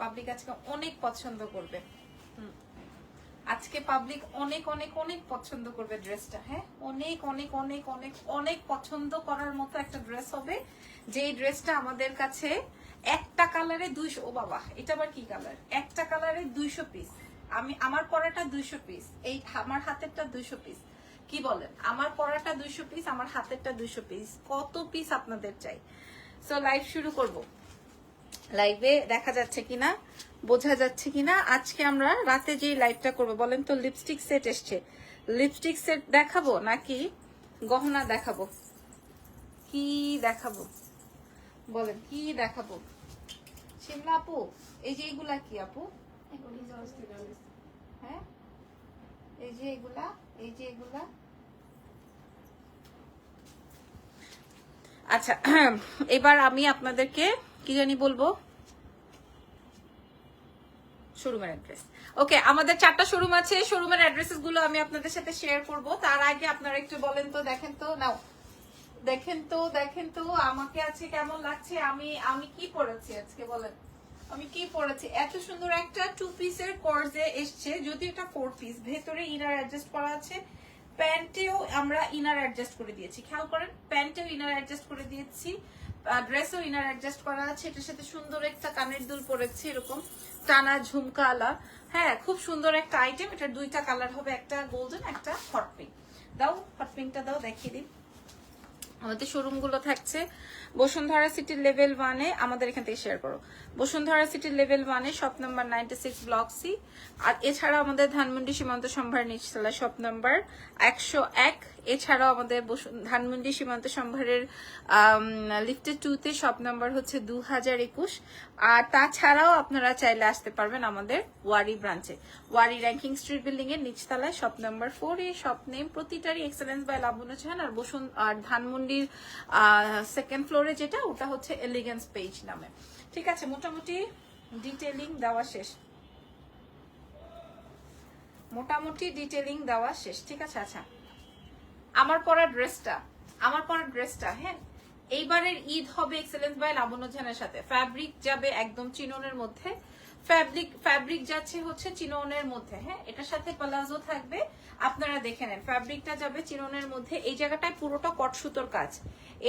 Public আজকে অনেক পছন্দ করবে। আজকে পাবলিক অনেক অনেক অনেক পছন্দ করবে ড্রেসটা। হ্যাঁ, অনেক অনেক অনেক অনেক অনেক পছন্দ করার মতো একটা ড্রেস হবে, যেই ড্রেসটা আমাদের কাছে একটা কালারে 200। ও বাবা, এটা আবার কি কালার? একটা কালারে 200 পিস। আমার পরাটা 200 পিস, এই আমার হাতেরটা 200 পিস। কি বলেন? আমার পরাটা 200 পিস, আমার হাতেরটা 200 পিস। কত পিস আপনাদের চাই? সো লাইভ শুরু করব। লাইভে দেখা যাচ্ছে কিনা, বোঝা যাচ্ছে কিনা? আজকে আমরা রাতে যে লাইভটা করবো, বলেন তো লিপস্টিক সেট এসছে, লিপস্টিক সেট দেখাবো নাকি গহনা দেখাবো? কি দেখাবো বলেন, কি দেখাবো? শিমলা আপু, এই যে এগুলা কি আপু? হ্যাঁ, এই যে এগুলা, এই যে এগুলা। আচ্ছা, এবার আমি আপনাদেরকে কি জানি বলবো, শোরুমের অ্যাড্রেস। ওকে, আমাদের 4টা শোরুম আছে, শোরুমের অ্যাড্রেসেস গুলো আমি আপনাদের সাথে শেয়ার করব। তার আগে আপনারা একটু বলেন তো, দেখেন তো, নাও দেখেন তো আমাকে আজকে কেমন লাগছে। আমি কি পরেছি আজকে বলেন, আমি কি পরেছি? এত সুন্দর একটা 2 পিসের কর্জে এসছে, যদি এটা 4 পিস, ভেতরে ইনার অ্যাডজাস্ট করা আছে, প্যান্টেও আমরা ইনার অ্যাডজাস্ট করে দিয়েছি। খেয়াল করেন, প্যান্টেও ইনার অ্যাডজাস্ট করে দিয়েছি, ড্রেসও ইনার অ্যাডজাস্ট করা আছে। এটার সাথে সুন্দর একটা কানের দুল পরেছে, এরকম টানা ঝুমকালা। হ্যাঁ, খুব সুন্দর একটা আইটেম। এটার 2টা কালার হবে, একটা গোল্ডেন, একটা হট পিঙ্ক। দাও, হট পিঙ্কটা দাও, দেখিয়ে দিন। আমাদের শোরুম গুলো থাকছে বসুন্ধরা সিটির লেভেল 1-এ, আমাদের এখান থেকে শেয়ার করো। বসুন্ধরা সিটির লেভেল 1-এ শপ নাম্বার 96 ব্লক সি। আর এছাড়া আমাদের ধানমন্ডি সীমান্ত সম্ভার নিচতলা শপ নাম্বার 101। এছাড়াও আমাদের ধানমন্ডি সীমান্ত সম্ভারের লিফটেড 2-তে শপ নাম্বার হচ্ছে 2021। আর তাছাড়াও আপনারা চাইলে আসতে পারবেন আমাদের ওয়ারি ব্রাঞ্চে, ওয়ারি র্যাঙ্কিং স্ট্রিট বিল্ডিং এর নিচতলায় শপ নাম্বার 4 এ। শপ নেম প্রতিটারই এক্সেলেন্স বাই লাবণ্য চাহান। আর ধানমন্ডির 2nd ফ্লোরে যেটা, ওটা হচ্ছে এলিগেন্স পেজ নামে। ঠিক আছে, মোটামুটি ডিটেইলিং দেওয়া শেষ, মোটামুটি ডিটেইলিং দেওয়া শেষ। ঠিক আছে। আচ্ছা, আমার পরা ড্রেসটা, হ্যাঁ, এইবারের ঈদ হবে এক্সেলেন্স বাই লাবণ্য জাহানের সাথে। ফ্যাব্রিক যাবে একদম চিননের মধ্যে, ফ্যাব্রিক যাচ্ছে হচ্ছে চিননের মধ্যে। হ্যাঁ, এটার সাথে প্লাজো থাকবে, আপনারা দেখে নেন। ফ্যাব্রিকটা যাবে চিননের মধ্যে। এই জায়গাটায় পুরোটা কট সুতোর কাজ।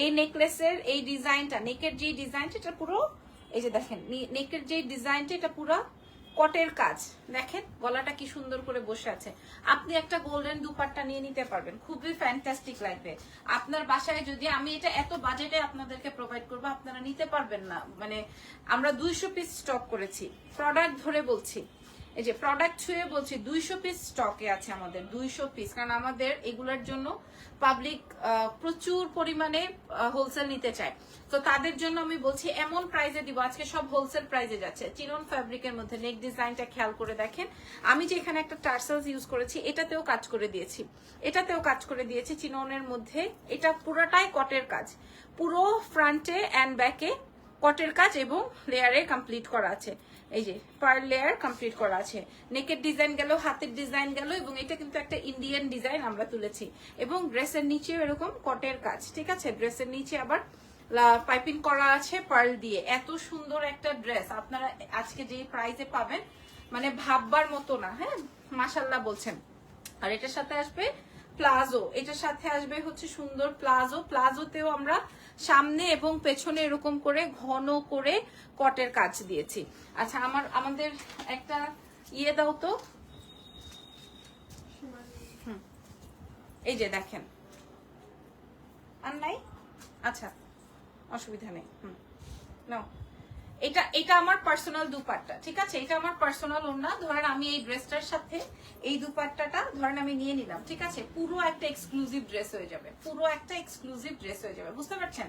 এই নেকলেসের এই ডিজাইনটা, নেকের যে ডিজাইনটা, এটা পুরো, এই যে দেখেন নেকের যে ডিজাইনটা, এটা পুরো কটের কাজ। দেখেন গলাটা কি সুন্দর করে বসে আছে। আপনি একটা গোল্ডেন দুপাট্টা নিয়ে নিতে পারবেন, খুবই ফ্যান্টাস্টিক লাগবে আপনার বাসায়। যদি আমি এটা এত বাজেটে আপনাদেরকে প্রোভাইড করবো, আপনারা নিতে পারবেন না। মানে আমরা 200 পিস স্টক করেছি, প্রোডাক্ট ধরে বলছি, এই যে প্রোডাক্ট ছুঁয়ে বলছি, 200 পিস স্টকে আছে আমাদের, 200 পিস। কারণ আমাদের এগুলোর জন্য পাবলিক প্রচুর পরিমাণে হোলসেল নিতে চায়, তো তাদের জন্য আমি বলছি এমন প্রাইজে দিব। আজকে সব হোলসেল প্রাইজে যাচ্ছে। চিনন ফ্যাব্রিকের মধ্যে নেক ডিজাইনটা খেয়াল করে দেখেন। আমি যে এখানে একটা টার্সেলস ইউজ করেছি, এটাতেও কাজ করে দিয়েছি, চিননের মধ্যে। এটা পুরোটাই কটের কাজ, পুরো ফ্রন্টে অ্যান্ড ব্যাকে কটের কাজ এবং লেয়ারে কমপ্লিট করা আছে। এই যে পার্ল লেয়ার কমপ্লিট করা আছে। নেকের ডিজাইন গেল, হাতের ডিজাইন গেল, এবং এটা কিন্তু একটা ইন্ডিয়ান ডিজাইন আমরা তুলেছি। এবং ড্রেসের নিচেও এরকম কটের কাজ। ঠিক আছে, ড্রেসের নিচে আবার পাইপিং করা আছে পার্ল দিয়ে। এত সুন্দর একটা ড্রেস আপনারা আজকে যে প্রাইসে পাবেন, মানে ভাববার মতো না। হ্যাঁ, মাশাল্লাহ বলছেন। আর এটার সাথে আসবে প্লাজো, এটার সাথে আসবে হচ্ছে সুন্দর প্লাজো। প্লাজোতেও আমরা সামনে এবং পেছনে এরকম করে ঘন করে কটের কাজ দিয়েছি। আচ্ছা, আমাদের একটা ইয়ে দাও তো, এই যে দেখেন, আর নাই? আচ্ছা, অসুবিধা নেই। নাও, এটা আমার পার্সোনাল দুপাট্টা। ঠিক আছে, এটা আমার পার্সোনাল ওড়না। ধরেন আমি এই ড্রেসটার সাথে এই দুপাট্টাটা ধরেন আমি নিয়ে নিলাম। ঠিক আছে, পুরো একটা এক্সক্লুসিভ ড্রেস হয়ে যাবে, বুঝতে পারছেন?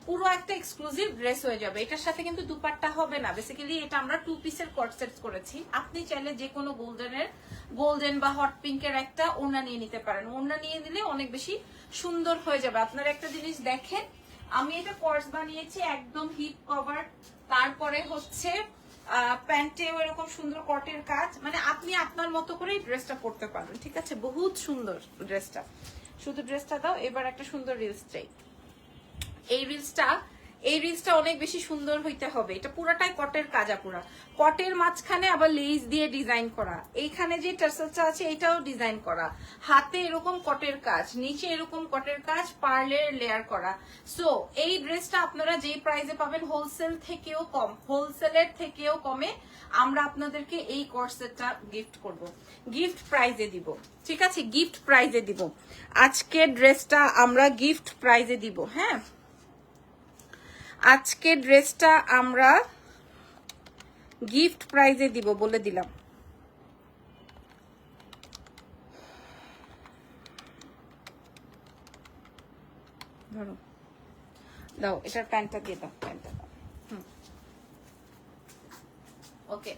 পুরো একটা এক্সক্লুসিভ ড্রেস হয়ে যাবে। এটার সাথে কিন্তু দুপাট্টা হবে না। বেসিক্যালি এটা আমরা 2 পিসের কট সেট করেছি। আপনি চাইলে যে কোনো গোল্ডেন বা হট পিঙ্কের একটা ওড়না নিয়ে নিতে পারেন। ওড়না নিয়ে নিলে অনেক বেশি সুন্দর হয়ে যাবে। আপনারা একটা জিনিস দেখেন, আমি এটা কর্স বানিয়েছি একদম হিপ কভার, তারপরে হচ্ছে প্যান্টেও এরকম সুন্দর কটের কাজ। মানে আপনি আপনার মতো করে এই ড্রেসটা পরতে পারবেন। ঠিক আছে, বহুত সুন্দর ড্রেসটা। শুধু ড্রেসটা দাও। এবার একটা সুন্দর রিলস চাই। এই রিলসটা এই রিলসটা অনেক বেশি সুন্দর হইতে হবে। এটা পুরাটাই কটের কাজা, পুরা কটের মাঝখানে আবার লেস দিয়ে ডিজাইন করা, এইখানে যে টার্সেলটা আছে এটাও ডিজাইন করা, হাতে এরকম কটের কাজ, নিচে এরকম কটের কাজ, পার্লের লেয়ার করা। সো এই ড্রেসটা আপনারা যে প্রাইসে পাবেন হোলসেল থেকেও কম, হোলসেলের থেকেও কমে আমরা আপনাদেরকে এই কর্সেটটা গিফট করব, গিফট প্রাইজে দিব। ঠিক আছে, গিফট প্রাইজে দিব আজকে ড্রেসটা আমরা গিফট প্রাইজে দিব। হ্যাঁ, আজকে ড্রেসটা আমরা গিফট প্রাইজে দিব, বলে দিলাম। ধরো, দাও এটার প্যান্টটা দিয়ে দাও, প্যান্টটা দাও। ওকে,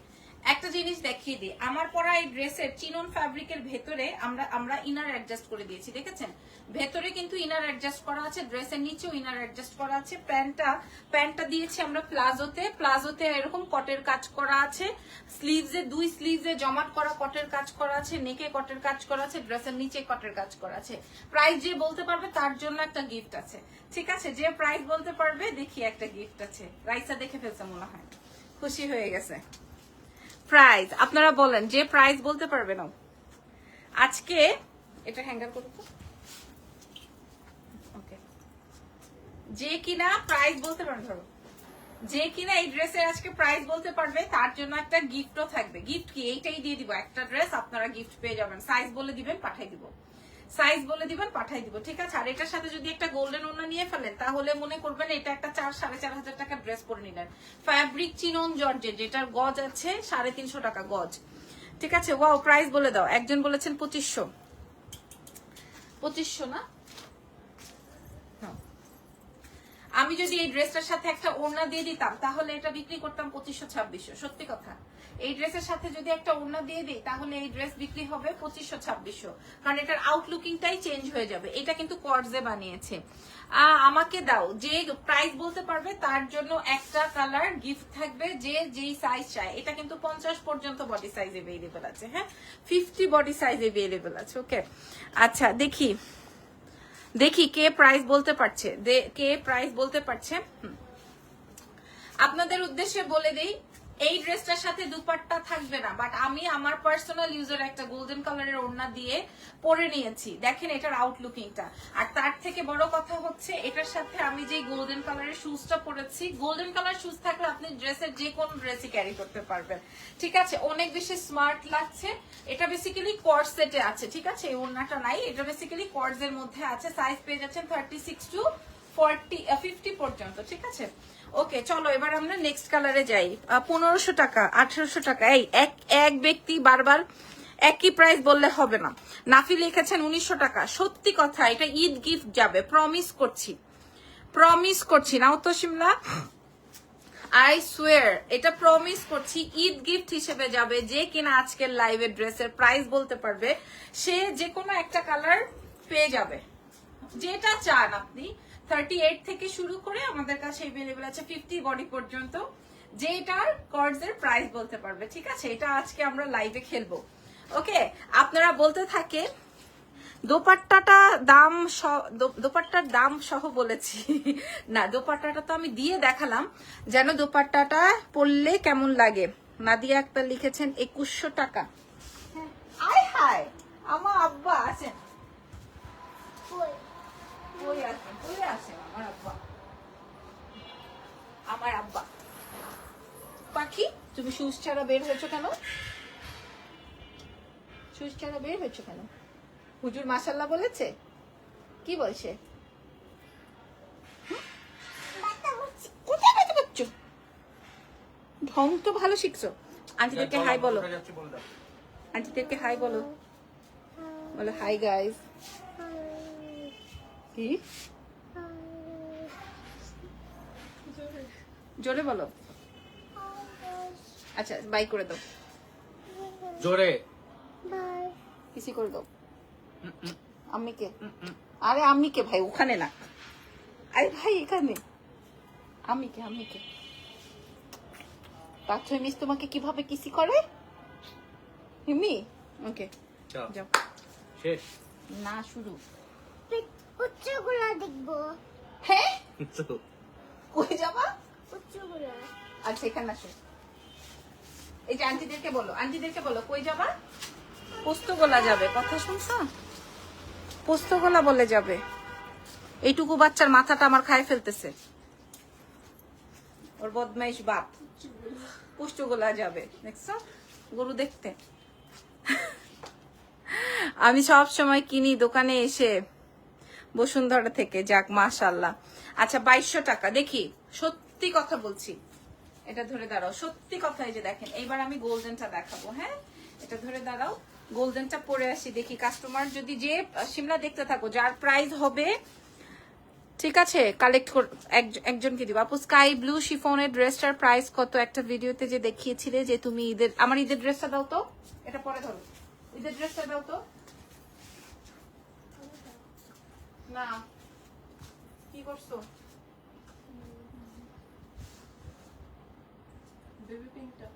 একটা জিনিস দেখিয়ে দিই, আমার পরা এই ড্রেসের চিনন ফ্যাব্রিকের ভেতরে আমরা ইনার অ্যাডজাস্ট করে দিয়েছি, দেখেছেন? ভেতরে কিন্তু ইনার অ্যাডজাস্ট করা আছে, ড্রেসের নিচেও ইনার অ্যাডজাস্ট করা আছে। প্যান্টটা দিয়েছি আমরা প্লাজোতে এরকম কটের কাজ করা আছে, স্লিভসে দুই স্লিভসে জমাট করা কটের কাজ করা আছে, নেকে কটের কাজ করা আছে, ড্রেসের নিচে কটের কাজ করা আছে। প্রাইস যে বলতে পারবে তার জন্য একটা গিফট আছে। ঠিক আছে, যে প্রাইস বলতে পারবে দেখি একটা গিফট আছে। রাইসা দেখে ফেলছে মনে হয়, খুশি হয়ে গেছে। প্রাইস আপনারা বলেন, যে প্রাইস বলতে পারবে না আজকে এটা হ্যাঙ্গার করো তো। ওকে, যে কিনা প্রাইস বলতে পারবে, ধরো যে কিনা এই ড্রেসের আজকে প্রাইস বলতে পারবে তার জন্য একটা গিফটও থাকবে। গিফট কি? এইটাই দিয়ে দিব, একটা ড্রেস আপনারা গিফট পেয়ে যাবেন। সাইজ বলে দিবেন, পাঠিয়ে দিব, সাইজ বলে দিবেন, পাঠিয়ে দিব। ঠিক আছে, আর এটার সাথে যদি একটা গোল্ডেন ওড়না নিয়ে ফেলেন তাহলে মনে করবেন এটা একটা 4-4.5 টাকা ড্রেস পরে নিলেন। ফ্যাব্রিক চিনন জর্জেট, যেটার গজ আছে 350 টাকা গজ। ঠিক আছে, ওয়াও, প্রাইস বলে দাও। একজন বলেছেন 2500 না? আমি যদি এই ড্রেসটার সাথে একটা ওড়না দিয়ে দিতাম তাহলে এটা বিক্রি করতাম 2500-2600। সত্যি কথা, এই ড্রেসের সাথে যদি একটা ওড়না দিয়ে দিই তাহলে এই ড্রেস বিক্রি হবে 2500-2600, কারণ এটার আউটলুকিংটাই চেঞ্জ হয়ে যাবে। এটা কিন্তু কর্জে বানিয়েছে। আমাকে দাও, যে প্রাইস বলতে পারবে তার জন্য একটা কালার গিফট থাকবে, যে যেই সাইজ চায়। এটা কিন্তু 50 পর্যন্ত বডি সাইজ এভেলেবেল আছে। হ্যাঁ, 50 বডি সাইজ এভেলেবেল আছে। ওকে, আচ্ছা দেখি কে প্রাইস বলতে পারছে, কে প্রাইস বলতে পারছে। আপনাদের উদ্দেশ্যে বলে দেই, এই ড্রেসটার সাথে দুপাট্টা থাকবে না, বাট আমি আমার পার্সোনাল ইউজার একটা গোল্ডেন কালারের ওড়না দিয়ে পরে নিয়েছি। দেখেন এটার আউটলুকিংটা। আর তার থেকে বড় কথা হচ্ছে এটার সাথে আমি যে গোল্ডেন কালারের শুজটা পরেছি, গোল্ডেন কালার শুজ থাকলে আপনি ড্রেসের যে কোনো ড্রেসই ক্যারি করতে পারবেন। ঠিক আছে, অনেক বেশি স্মার্ট লাগছে। এটা বেসিক্যালি কর্সেটে আছে। ঠিক আছে, এই ওড়নাটা নাই, এটা বেসিক্যালি কর্সের মধ্যে আছে। সাইজ পেয়ে যাচ্ছেন 36 to 50 পর্যন্ত। ঠিক আছে, ওকে, চলো এবার আমরা নেক্সট কালারে যাই। 1500 টাকা, 1800 টাকা। এই এক ব্যক্তি বারবার একই প্রাইস বললে হবে না। নাফি লিখেছেন 1900 টাকা। সত্যি কথা, এটা ঈদ গিফট যাবে, প্রমিস করছি। নাও তো শিমলা, আই সোয়ার, এটা প্রমিস করছি, ঈদ গিফট হিসেবে যাবে। যে কিনা আজকের লাইভে ড্রেসের প্রাইস বলতে পারবে সে যে কোনো একটা কালার পেয়ে যাবে, যেটা চান আপনি। 38 থেকে শুরু করে আমাদের কাছে अवेलेबल আছে 50 বডি পর্যন্ত, যেটার কর্ডসের প্রাইস বলতে পারবে। ঠিক আছে, এটা আজকে আমরা লাইভে খেলবো। ওকে, আপনারা বলতে থাকে দোপাট্টার দাম সহ বলেছি না, দোপাট্টাটা তো আমি দিয়ে দেখালাম যেন দোপাট্টাটা পরলে কেমন লাগে। নাদিয়া একটা লিখেছেন 2100 টাকা। আয় হায়, আমার আব্বা আছেন, আমার আব্বা। পাখি, তুমি শুজ ছাড়া বের হয়েছো কেন? হুজুর মাশাআল্লাহ বলেছে? কি বলছে? কোথায় ব্যথা পাচ্ছ? ঢং তো ভালো শিখছো। আন্টিদেরকে হাই বলো, আন্টিদেরকে হাই বলো, বলো হাই গাইস। কি জোরে বলো? আচ্ছা, বাই করে দাও, জোরে কিসি করে দাও আম্মিকে। আরে আম্মিকে ভাই, ওখানে না, আরে ভাই এখানে। আম্মিকে পাচ্ছ মিস তোমাকে কিভাবে কিসি করে হিমি? ওকে, যাও। শেষ না, শুরু। উচ্চগুলো দেখবো। হ্যাঁ, কই যাবা? আচ্ছা এখানে আসো, এই যে আন্টিদেরকে বলো কই যাবা? পোস্তগোলা যাবে, কথা শুনছো? পোস্তগোলা বলে যাবে। এইটুকু বাচ্চার মাথাটা আমার খায় ফেলতেছে, ওর বদমাইশ বাপ। পোস্তগোলা যাবে, দেখছো গরু দেখতে। আমি সব সময় কিনি দোকানে এসে বসুন্ধরা থেকে। যাক মাশাআল্লাহ। আচ্ছা 2200 টাকা। দেখি, সত্যি কথা বলছি, এটা ধরে দাঁড়াও, সত্যি কথা। এই যে দেখেন, এইবার আমি গোল্ডেনটা দেখাবো। হ্যাঁ, এটা ধরে দাঁড়াও, গোল্ডেনটা পরে আসি। দেখি কাস্টমার যদি, যে সিমলা দেখতে থাকো, যার প্রাইস হবে, ঠিক আছে, কালেক্ট একজনকে দিব। আপু স্কাই ব্লু শিফনের ড্রেসটার প্রাইস কত? একটা ভিডিওতে যে দেখিয়েছিলে যে তুমি ঈদের, আমার ঈদের ড্রেসটা দাও তো, এটা পরে ধরো, ঈদের ড্রেসটা দাও তো। না, কি করছো? বেবি পিঙ্কটা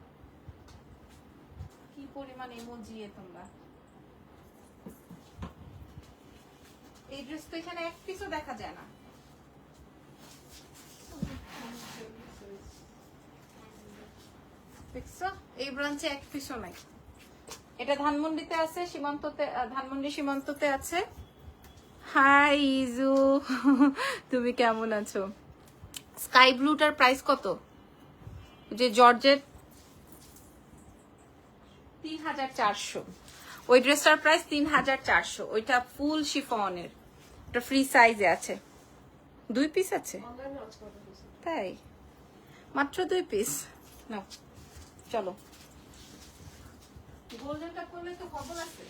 কি পরিমাণ ইমোজি তোমরা। এই ড্রেস তো এখানে এক পিসও দেখা যায় না। দেখছো, এই ব্রাঞ্চে এক পিসও নাই। এটা ধানমন্ডিতে আছে, সীমান্ততে, ধানমন্ডি সীমান্ততে আছে। হাই ইজু, তুমি কেমন আছো? স্কাই ব্লুটার প্রাইস কত? যে জর্জেট 3400, ওই ড্রেসটার প্রাইস 3400। ওইটা ফুল শিফনের, ওটা ফ্রি সাইজে আছে, 2 পিস আছে। তাই মাত্র 2 পিস নাও, চলো। গোল্ডেনটা করলে তো খবর আছে।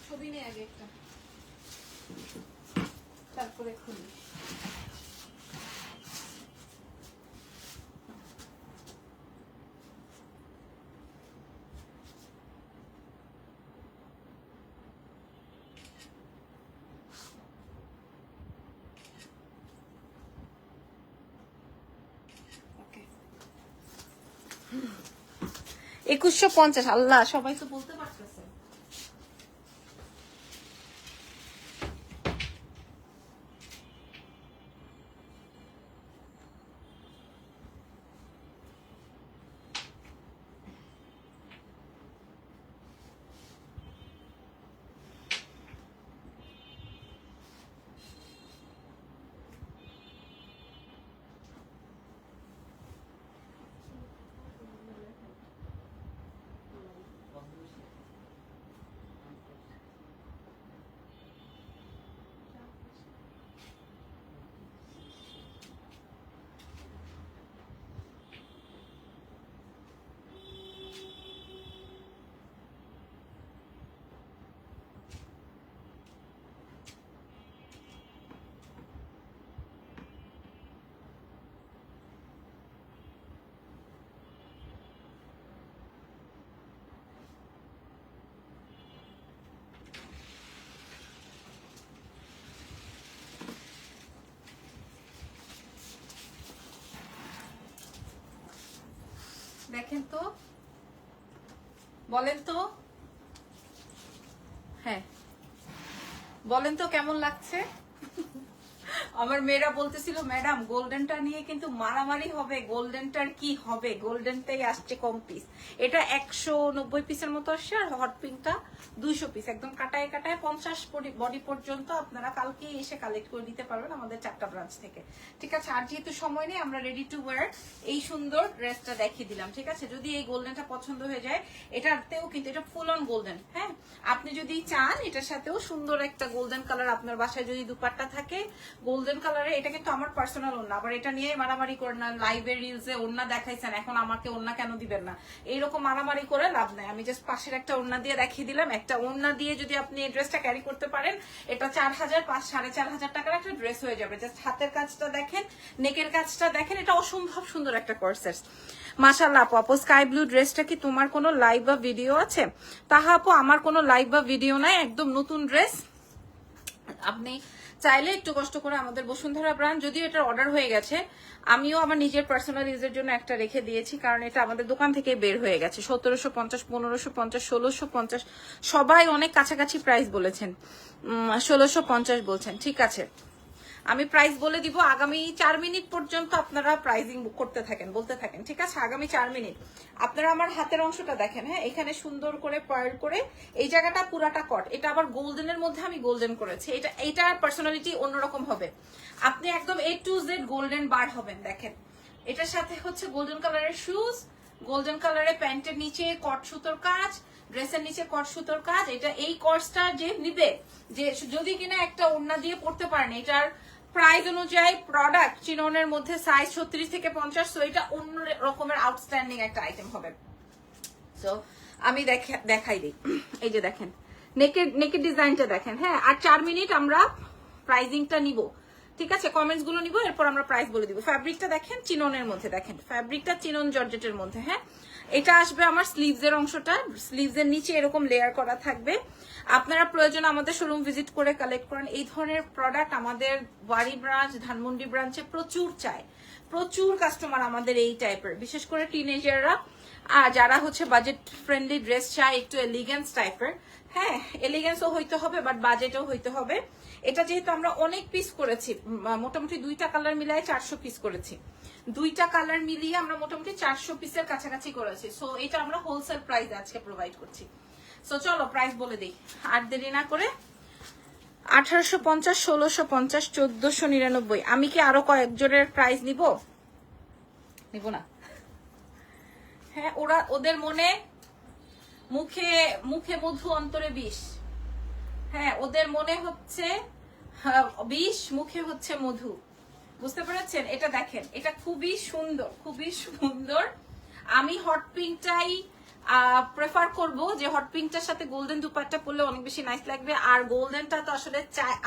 ছবি নেই আগে একটা, তারপরে খুলি। Okay. 2150। আল্লাহ, সবাই তো বলতে পারতেছে। দেখেন তো, বলেন তো, হ্যাঁ বলেন তো কেমন লাগছে? আমার মেয়েরা বলতেছিল ম্যাডাম গোল্ডেনটা নিয়ে কিন্তু মারামারি হবে, গোল্ডেনটার কি হবে, গোল্ডেনটাই আসছে কম পিস। এটা 190 পিসের মতো আসছে, আর হট পিঙ্কটা 200 পিস, একদম কাটায় কাটায় 50 বডি পর্যন্ত আপনারা কালকে এসে কালেক্ট করে দিতে পারবেন আমাদের 4টা ব্রাঞ্চ থেকে। ঠিক আছে, আর যেহেতু সময় নেই, আমরা রেডি টু ওয়্যার এই সুন্দর ড্রেসটা দেখিয়ে দিলাম। ঠিক আছে, যদি এই গোল্ডেনটা পছন্দ হয়ে যায়, এটাতেও কিন্তু এটা ফুল অন গোল্ডেন। হ্যাঁ, আপনি যদি চান এটার সাথেও সুন্দর একটা গোল্ডেন কালার, আপনার বাসায় যদি দুপাট্টা থাকে গোল্ডেন কালারে, এটা কিন্তু আমার পার্সোনাল ওড়না, আবার এটা নিয়ে মারামারি করে না, লাইভে রিলসে ওড়না দেখাইছেন, এখন আমাকে ওড়না কেন দিবেন না, এইরকম মারামারি করে লাভ নাই। আমি জাস্ট পাশের একটা ওড়না দিয়ে দেখিয়ে দিলাম। একটা ওড়না দিয়ে যদি আপনি এই ড্রেসটা ক্যারি করতে পারেন, এটা 4000 4500 টাকার একটা ড্রেস হয়ে যাবে। জাস্ট হাতের কাজটা দেখেন, নেকের কাজটা দেখেন, এটা অসম্ভব সুন্দর একটা কর্সেট। মাশাআল্লাহ আপু, আপু স্কাই ব্লু ড্রেসটা কি তোমার কোনো লাইভ বা ভিডিও আছে? তাহা আপু, আমার কোনো লাইভ বা ভিডিও নাই, একদম নতুন ড্রেস। আপনি চাইলে একটু কষ্ট করে আমাদের বসুন্ধরা ব্র্যান্ড, যদিও এটার অর্ডার হয়ে গেছে, আমিও আমার নিজের পার্সোনাল ইউজের জন্য একটা রেখে দিয়েছি, কারণ এটা আমাদের দোকান থেকে বের হয়ে গেছে 1750, 1550, 1650, সবাই অনেক কাছাকাছি প্রাইস বলেছেন, 1650 বলছেন। ঠিক আছে, আমি প্রাইস বলে দিব, আগামী 4 মিনিট পর্যন্ত আপনারা প্রাইজিং করতে থাকেন, বলতে থাকেন। ঠিক আছে, আগামী 4 মিনিট। আপনারা আমার হাতের অংশটা দেখেন, হ্যাঁ, এখানে সুন্দর করে পার্ল করে এই জায়গাটা পুরাটা কট, এটা আবার গোল্ডেনের মধ্যে আমি গোল্ডেন করেছি, এটার পার্সোনালিটি অন্যরকম হবে। আপনি একদম A to Z গোল্ডেন বার হবেন। দেখেন, এটার সাথে হচ্ছে গোল্ডেন কালারের শুজ, গোল্ডেন কালারের প্যান্টের নিচে কট সুতোর কাজ, ড্রেসের নিচে কট সুতোর কাজ। এটা এই কটসটা যে নিবে, যে যদি কিনা একটা ওড়না দিয়ে পড়তে পারেন, এটার প্রাইস অনুযায়ী প্রোডাক্ট চিননের মধ্যে সাইজ 36 থেকে 50, সো এটা অন্য রকমের আউটস্ট্যান্ডিং একটা আইটেম হবে। সো আমি দেখাই দিই, এই যে দেখেন নেকের ডিজাইনটা দেখেন, হ্যাঁ। আর 4 মিনিট আমরা প্রাইজিংটা নিব, ঠিক আছে, কমেন্টস গুলো নিব, এরপর আমরা প্রাইস বলে দিব। ফ্যাব্রিকটা দেখেন চিননের মধ্যে, দেখেন ফ্যাব্রিকটা চিনন জর্জেটের মধ্যে, হ্যাঁ। এটা আসবে আমার স্লিভস এর অংশটা, স্লিভস এর নিচে এরকম লেয়ার করা থাকবে। আপনারা প্রয়োজন আমাদের শোরুম ভিজিট করে কালেক্ট করেন। এই ধরনের প্রোডাক্ট আমাদের বাড়ি ব্রাঞ্চ, ধানমন্ডি ব্রাঞ্চে প্রচুর চায়, প্রচুর কাস্টমার আমাদের এই টাইপের, বিশেষ করে টিনেজাররা আর যারা হচ্ছে বাজেট ফ্রেন্ডলি ড্রেস চায়, একটু এলিগেন্স টাইপের, হ্যাঁ, এলিগেন্সও হইতে হবে বাট বাজেটও হইতে হবে। এটা যেহেতু আমরা অনেক পিস করেছি, মোটামুটি 2টা কালার মিলায় 400 পিস করেছি, 2টা কালার মিলিয়ে আমরা মোটামুটি 400 পিসের কাছাকাছি করেছি। সো এটা আমরা হোলসেল প্রাইস আজকে প্রোভাইড করছি। সো চলো প্রাইস বলে দিই আর দেরি না করে। 1850, 1650, 1499। আমি কি আরো কয়েকজনের প্রাইস নিব না? হ্যাঁ, ওদের মনে মুখে মুখে মধু অন্তরে বিষ, হ্যাঁ, ওদের মনে হচ্ছে বিষ, মুখে হচ্ছে মধু, বুঝতে পেরেছেন? এটা দেখেন, এটা খুবই সুন্দর, খুবই সুন্দর। আমি হট পিঙ্কটাই প্রেফার করব, যে হট পিঙ্কটার সাথে গোল্ডেন দুপাট্টা পরলে অনেক বেশি নাইস লাগবে। আর গোল্ডেনটা তো আসলে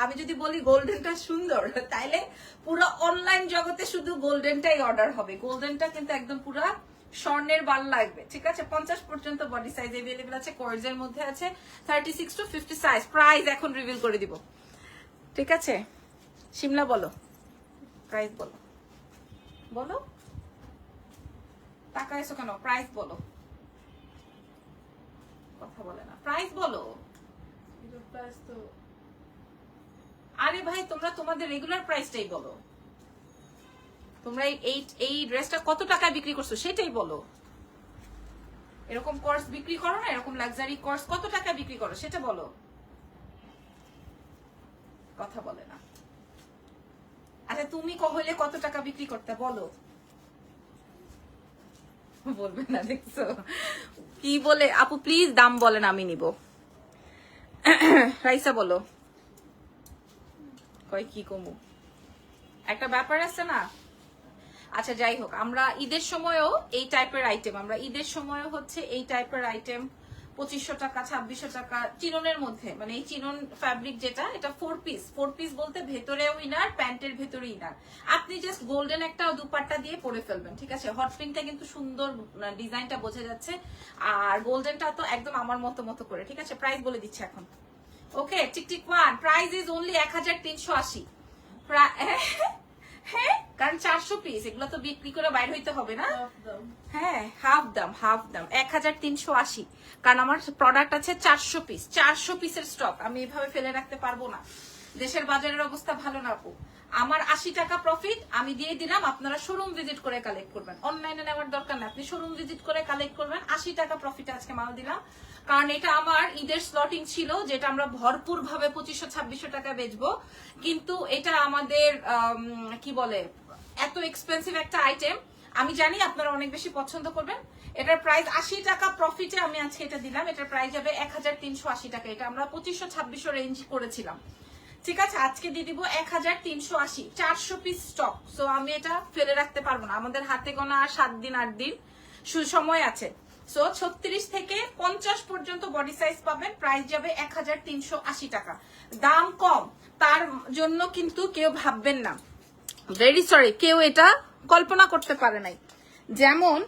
আমি যদি বলি গোল্ডেনটা সুন্দর, তাইলে পুরো অনলাইন জগতে শুধু গোল্ডেনটাই অর্ডার হবে। গোল্ডেনটা কিন্তু একদম পুরো স্বর্ণের বাল লাগবে, ঠিক আছে। 50 পর্যন্ত বডি সাইজ এভেলেবল আছে, কোর্সের মধ্যে আছে 36 to 50 সাইজ। প্রাইস এখন রিভিল করে দিব, ঠিক আছে। শিমলা বলো, প্রাইস বলো, বলো, টাকা এসো কেন, প্রাইস বলো, কথা বলে না, প্রাইস বলো। আরে ভাই, তোমরা তোমাদের রেগুলার প্রাইসটাই বলো, তোমরা এই ড্রেসটা কত টাকায় বিক্রি করছো সেটাই বলো। এরকম কোর্স বিক্রি করো না, এরকম লাক্সারি কোর্স কত টাকায় বিক্রি করো সেটা বলো, কথা বলে না। আচ্ছা, তুমি হইলে কত টাকা বিক্রি করতে বলো, বলবে না, দেখছো কি বলে। আপু প্লিজ দাম বলেন, আমি নিব। রাইসা বলো, কয় কি কমু, একটা ব্যাপার আছে না। আচ্ছা যাই হোক, আমরা ঈদের সময়ও এই টাইপের আইটেম, আমরা ঈদের সময়ও হচ্ছে এই টাইপের আইটেম 2500 টাকা, 2600 টাকা চিননের মধ্যে, মানে এই চিনন ফ্যাব্রিক যেটা, এটা 4 পিস বলতে ভেতরেও ইনার, প্যান্টের ভেতরে ইনার। আপনি জাস্ট গোল্ডেন একটা দুপাট্টা দিয়ে পরে ফেলবেন, ঠিক আছে। হট পিঙ্কটা কিন্তু সুন্দর, ডিজাইনটা বোঝা যাচ্ছে, আর গোল্ডেনটা তো একদম আমার মতো করে, ঠিক আছে। প্রাইস বলে দিচ্ছি এখন, ওকে। টিকটিক ওয়ান, প্রাইস ইজ অনলি 1380। হ্যাঁ, কারণ 400 পিস, এগুলো তো বিক্রি করে বাইর হইতে হবে না। হ্যাঁ, হাফ দাম 1380, কারণ আমার প্রোডাক্ট আছে 400 পিস, 400 পিসের স্টক আমি এভাবে ফেলে রাখতে পারবো না। দেশের বাজারের অবস্থা ভালো না আপু, আমার 80 টাকা প্রফিট আমি দিয়ে দিলাম, আপনারা শোরুম ভিজিট করে কালেক্ট করবেন, অনলাইনে নেওয়ার দরকার না, আপনি শোরুম ভিজিট করে কালেক্ট করবেন। 80 টাকা প্রফিট আজকে মাল দিলাম, কারণ এটা আমার ঈদের স্লটিং ছিল, যেটা আমরা ভরপুর ভাবে 2500-2600 টাকা বেচবো, কিন্তু এটা আমাদের কি বলে, এত এক্সপেন্সিভ একটা আইটেম, আমি জানি আপনারা অনেক বেশি পছন্দ করবেন। এটার প্রাইস 80 টাকা প্রফিটে আমি আজকে এটা দিলাম, এটার প্রাইস যাবে 1380 টাকা। এটা আমরা 2500-2600 রেঞ্জ করেছিলাম, ঠিক আছে। আজকে দিয়ে দিব 1380, 400 পিস স্টক। সো আমি এটা ফেলে রাখতে পারবো না, আমাদের হাতে গোনা আর 7 দিন 8 দিন সময় আছে। সো 36 থেকে 50 পর্যন্ত বডি সাইজ পাবেন, প্রাইস যাবে 1380 টাকা। দাম কম, তার জন্য কিন্তু কেউ ভাববেন না, ভেরি সরি, কেউ এটা কল্পনা করতে পারে নাই। যেমন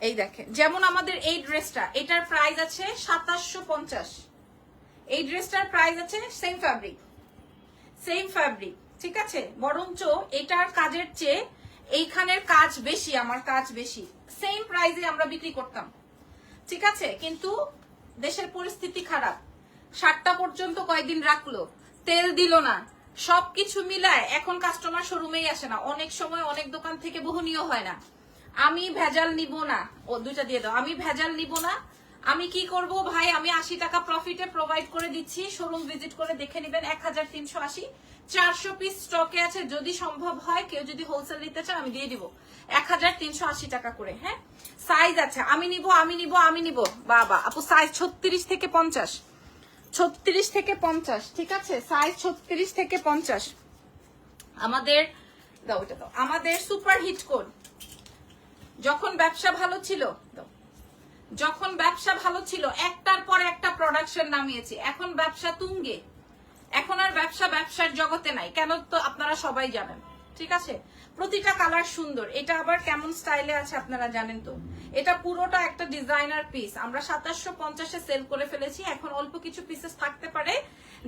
এই দেখেন, যেমন আমাদের এই ড্রেসটা, এটার প্রাইস আছে 2750, এই ড্রেসটার প্রাইস আছে সেম ফ্যাব্রিক, ঠিক আছে, বরঞ্চ এটার কাজের চেয়ে এইখানের কাজ বেশি, আমার কাজ বেশি, সেম প্রাইসে আমরা বিক্রি করতাম, ঠিক আছে, কিন্তু দেশের পরিস্থিতি খারাপ, 7টা পর্যন্ত কয়েকদিন রাখলো, তেল দিল না, সবকিছু মিলায় এখন কাস্টমার শোরুমেই আসে না, অনেক সময় অনেক দোকান থেকে বহনীয় হয় না। আমি ভেজাল নিব না, ও 2টা দিয়ে দাও, আমি ভেজাল নিব না। আমি কি করব ভাই, আমি 80 টাকা প্রফিটে প্রোভাইড করে দিচ্ছি, শোরুম ভিজিট করে দেখে নেবেন। 1380, 400 পিস স্টকে আছে, যদি সম্ভব হয় কেউ যদি হোলসেল নিতে চান আমি দিয়ে দিব 1380 টাকা করে। হ্যাঁ, সাইজ আছে, আমি নিব বাবা আপু, সাইজ 36 থেকে 50, 36 থেকে 50, ঠিক আছে, সাইজ 36 থেকে 50। আমাদের দাও, এটা দাও, আমাদের সুপার হিট কোড, যখন ব্যবসা ভালো ছিল, যখন ব্যবসা ভালো ছিল একটার পর একটা প্রোডাকশন নামিয়েছি, এখন ব্যবসা তুঙ্গে, এখন আর ব্যবসার জগতে নাই, কেন তো আপনারা সবাই জানেন, ঠিক আছে, প্রতিটা কালার সুন্দর। এটা আবার কেমন স্টাইলে আছে আপনারা জানেন তো, এটা পুরোটা একটা ডিজাইনার পিস, আমরা 2750-এ সেল করে ফেলেছি, এখন অল্প কিছু পিসেস থাকতে পারে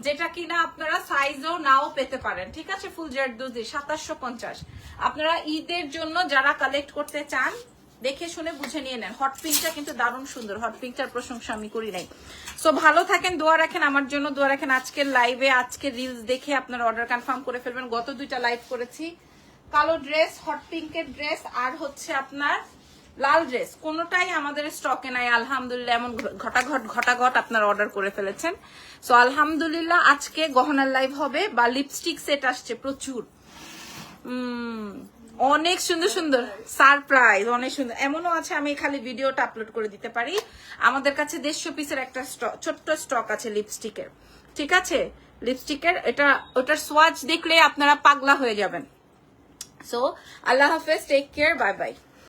যেটা কিনা আপনারা সাইজও নাও পেতে পারেন, ঠিক আছে, ফুল জারদোজি 2750। আপনারা ঈদের জন্য যারা কালেক্ট করতে চান দেখে শুনে বুঝে নিয়ে নেন। হট পিঙ্কটা কিন্তু দারুণ সুন্দর, হট পিঙ্কটার প্রশংসা আমি করি নাই। সো ভালো থাকেন, দোয়া রাখেন, আমার জন্য দোয়া রাখেন। আজকের লাইভে, আজকের রিলস দেখে আপনার অর্ডার কনফার্ম করে ফেলবেন। গত 2টা লাইভ করেছি, কালো ড্রেস, হট পিঙ্কের ড্রেস, আর হচ্ছে আপনার লাল ড্রেস, কোনোটাই আমাদের স্টকে নাই আলহামদুলিল্লাহ। এমন ঘটাঘট আপনার অর্ডার করে ফেলেছেন। সো আলহামদুলিল্লাহ আজকে গহনার লাইভ হবে, বা লিপস্টিক সেট আসছে প্রচুর, অনেক সুন্দর সুন্দর সারপ্রাইজ, অনেক সুন্দর। এমনও আছে আমি খালি ভিডিওটা আপলোড করে দিতে পারি। আমাদের কাছে 150 পিসের একটা ছোট্ট স্টক আছে লিপস্টিকের, ঠিক আছে, লিপস্টিকের, এটা ওটার সোয়াচ দেখলে আপনারা পাগলা হয়ে যাবেন। সো আল্লাহ হাফেজ, টেক কেয়ার, বাই বাই।